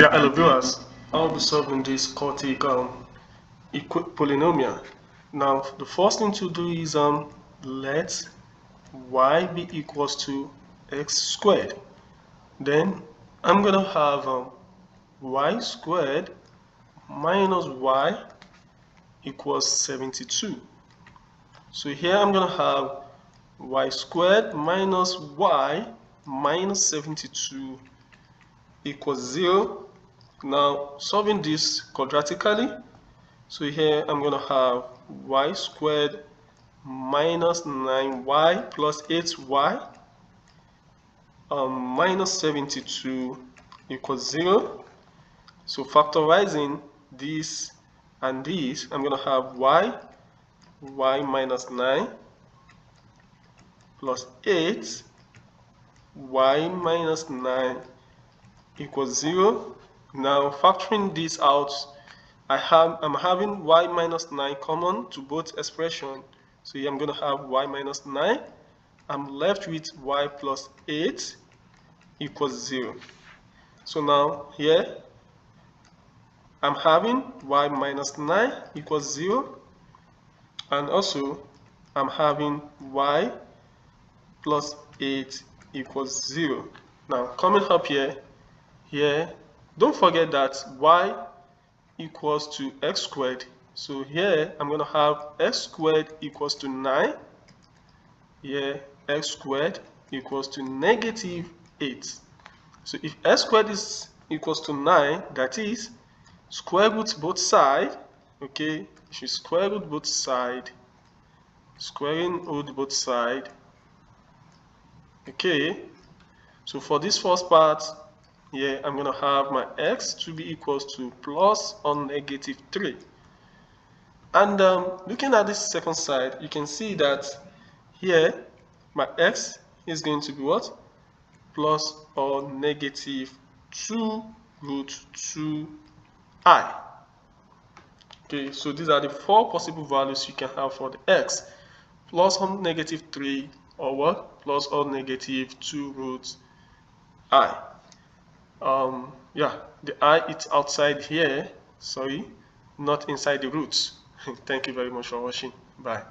Yeah, hello viewers. I'll be solving this Quartic polynomial. Now, the first thing to do is let y be equals to x squared. Then I'm gonna have y squared minus y equals 72. So here I'm gonna have y squared minus y minus 72 equals 0. Now solving this quadratically, so here I'm going to have y squared minus 9y plus 8y minus 72 equals 0. So factorizing this and this, I'm going to have y minus 9 plus 8 y minus 9 equals 0. Now factoring this out, I'm having y minus 9 common to both expressions. So here I'm going to have y minus 9. I'm left with y plus 8 equals 0. So now here I'm having y minus 9 equals 0. And also I'm having y plus 8 equals 0. Now coming up here, don't forget that y equals to x squared. So here I'm going to have x squared equals to 9. Here x squared equals to negative 8. So if x squared is equals to 9, that is square root both sides. Okay, if you square root both sides, squaring root both sides. Okay, so for this first part, here I'm going to have my x to be equals to plus or negative 3. And looking at this second side, you can see that here my x is going to be what? Plus or negative 2 root 2i. Okay, so these are the 4 possible values you can have for the x. Plus or negative 3 or what? Plus or negative 2 root I. Yeah, the I is outside here, sorry, not inside the roots. Thank you very much for watching. Bye.